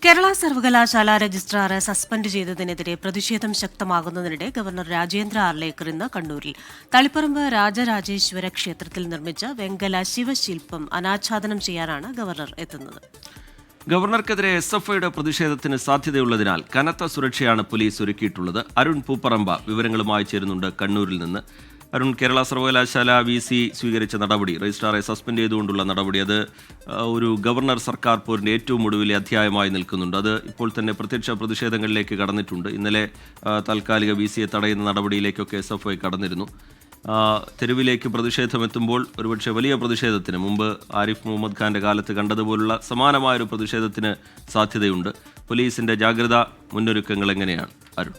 കേരള സർവകലാശാല രജിസ്ട്രാറെ സസ്പെൻഡ് ചെയ്തതിനെതിരെ പ്രതിഷേധം ശക്തമാകുന്നതിനിടെ ഗവർണർ രാജേന്ദ്ര ആർലേക്കർ ഇന്ന് കണ്ണൂരിൽ തളിപ്പറമ്പ് രാജരാജേശ്വര ക്ഷേത്രത്തിൽ നിർമ്മിച്ച വെങ്കല ശിവശില്പം അനാച്ഛാദനം ചെയ്യാനാണ് ഗവർണർ എത്തുന്നത്. ഗവർണർക്കെതിരെ SFIയുടെ പ്രതിഷേധത്തിന് സാധ്യതയുള്ളതിനാൽ കനത്ത സുരക്ഷയാണ് പോലീസ് ഒരുക്കിയിട്ടുള്ളത്. അരുൺ പൂപ്പറമ്പ വിവരങ്ങളുമായി ചേരുന്നുണ്ട് കണ്ണൂരിൽ നിന്ന്. അരുൺ, കേരള സർവകലാശാല VC സ്വീകരിച്ച നടപടി, രജിസ്ട്രാറെ സസ്പെൻഡ് ചെയ്തുകൊണ്ടുള്ള നടപടി, അത് ഒരു ഗവർണർ സർക്കാർ പോരിൻ്റെ ഏറ്റവും ഒടുവിലെ അധ്യായമായി നിൽക്കുന്നുണ്ട്. അത് ഇപ്പോൾ തന്നെ പ്രത്യക്ഷ പ്രതിഷേധങ്ങളിലേക്ക് കടന്നിട്ടുണ്ട്. ഇന്നലെ താൽക്കാലിക VCയെ തടയുന്ന നടപടിയിലേക്കൊക്കെ SFI കടന്നിരുന്നു. തെരുവിലേക്ക് പ്രതിഷേധമെത്തുമ്പോൾ ഒരുപക്ഷെ വലിയ പ്രതിഷേധത്തിന്, മുമ്പ് ആരിഫ് മുഹമ്മദ് ഖാന്റെ കാലത്ത് കണ്ടതുപോലുള്ള സമാനമായൊരു പ്രതിഷേധത്തിന് സാധ്യതയുണ്ട്. പോലീസിന്റെ ജാഗ്രതാ മുന്നൊരുക്കങ്ങൾ എങ്ങനെയാണ് അരുൺ?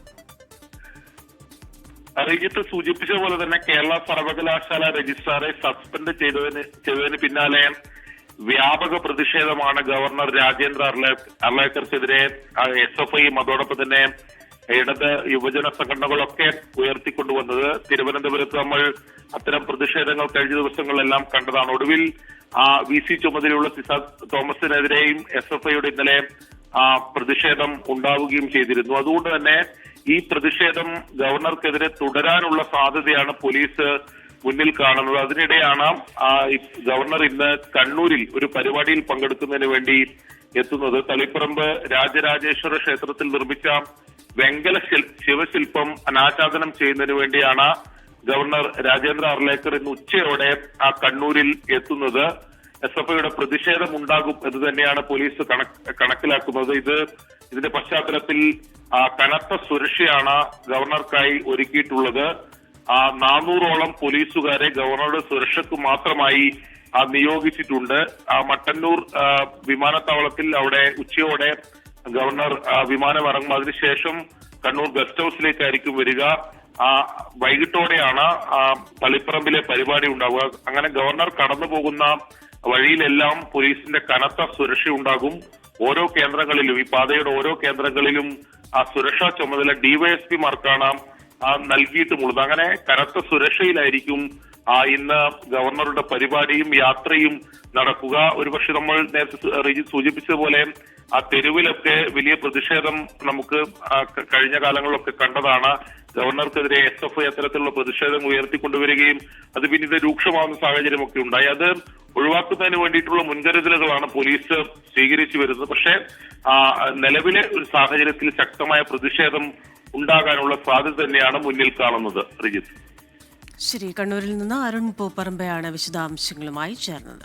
അറിയിച്ചിട്ട് സൂചിപ്പിച്ച പോലെ തന്നെ കേരള സർവകലാശാല രജിസ്ട്രാറെ സസ്പെൻഡ് ചെയ്തതിന് പിന്നാലെ വ്യാപക പ്രതിഷേധമാണ് ഗവർണർ രാജേന്ദ്ര അർലേക്കർക്കെതിരെ SFIയും അതോടൊപ്പം തന്നെ ഇടത് യുവജന സംഘടനകളൊക്കെ ഉയർത്തിക്കൊണ്ടുവന്നത്. തിരുവനന്തപുരത്ത് നമ്മൾ അത്തരം പ്രതിഷേധങ്ങൾ കഴിഞ്ഞ ദിവസങ്ങളിലെല്ലാം കണ്ടതാണ്. ഒടുവിൽ VC ചുമതലയുള്ള സിസാദ് തോമസിനെതിരെയും SFIയുടെ ഇന്നലെ പ്രതിഷേധം ഉണ്ടാവുകയും ചെയ്തിരുന്നു. അതുകൊണ്ട് തന്നെ ഈ പ്രതിഷേധം ഗവർണർക്കെതിരെ തുടരാനുള്ള സാധ്യതയാണ് പോലീസ് മുന്നിൽ കാണുന്നത്. അതിനിടെയാണ് ഗവർണർ ഇന്ന് കണ്ണൂരിൽ ഒരു പരിപാടിയിൽ പങ്കെടുക്കുന്നതിന് വേണ്ടി എത്തുന്നത്. തളിപ്പറമ്പ് രാജരാജേശ്വര ക്ഷേത്രത്തിൽ നിർമ്മിച്ച വെങ്കല ശിവശില്പം അനാച്ഛാദനം ചെയ്യുന്നതിന് വേണ്ടിയാണ് ഗവർണർ രാജേന്ദ്ര ആർലേക്കർ ഇന്ന് ഉച്ചയോടെ കണ്ണൂരിൽ എത്തുന്നത്. SFIയുടെ പ്രതിഷേധം ഉണ്ടാകും എന്ന് തന്നെയാണ് പോലീസ് കണക്കിലാക്കുന്നത്. ഇതിന്റെ പശ്ചാത്തലത്തിൽ കനത്ത സുരക്ഷയാണ് ഗവർണർക്കായി ഒരുക്കിയിട്ടുള്ളത്. 400ഓളം പോലീസുകാരെ ഗവർണറുടെ സുരക്ഷയ്ക്ക് മാത്രമായി നിയോഗിച്ചിട്ടുണ്ട്. മട്ടന്നൂർ വിമാനത്താവളത്തിൽ അവിടെ ഉച്ചയോടെ ഗവർണർ വിമാനം ഇറങ്ങും. അതിനുശേഷം കണ്ണൂർ ഗസ്റ്റ് ഹൌസിലേക്കായിരിക്കും വരിക. വൈകിട്ടോടെയാണ് തളിപ്പറമ്പിലെ പരിപാടി ഉണ്ടാവുക. അങ്ങനെ ഗവർണർ കടന്നു പോകുന്ന വഴിയിലെല്ലാം പോലീസിന്റെ കനത്ത സുരക്ഷയുണ്ടാകും. ഓരോ കേന്ദ്രങ്ങളിലും, ഈ പാതയുടെ ഓരോ കേന്ദ്രങ്ങളിലും സുരക്ഷാ ചുമതല DYSPമാർക്കാണ് നൽകിയിട്ടുമുള്ളത്. അങ്ങനെ കനത്ത സുരക്ഷയിലായിരിക്കും ഇന്ന് ഗവർണറുടെ പരിപാടിയും യാത്രയും നടക്കുക. ഒരുപക്ഷെ നമ്മൾ നേരത്തെ സൂചിപ്പിച്ചതുപോലെ തെരുവിലൊക്കെ വലിയ പ്രതിഷേധം നമുക്ക് കഴിഞ്ഞ കാലങ്ങളിലൊക്കെ കണ്ടതാണ്. ഗവർണർക്കെതിരെ SFI അത്തരത്തിലുള്ള പ്രതിഷേധം ഉയർത്തിക്കൊണ്ടുവരികയും അത് പിന്നീട് രൂക്ഷമാവുന്ന സാഹചര്യമൊക്കെ ഉണ്ടായി. അത് ഒഴിവാക്കുന്നതിന് വേണ്ടിയിട്ടുള്ള മുൻകരുതലുകളാണ് പോലീസ് സ്വീകരിച്ചു വരുന്നത്. പക്ഷേ നിലവിലെ ഒരു സാഹചര്യത്തിൽ ശക്തമായ പ്രതിഷേധം ഉണ്ടാകാനുള്ള സാധ്യത തന്നെയാണ് മുന്നിൽ കാണുന്നത്. റിജിത്ത്, ശരി, കണ്ണൂരിൽ നിന്ന് അരുൺ പൂപ്പറമ്പയാണ് വിശദാംശങ്ങളുമായി ചേർന്നത്.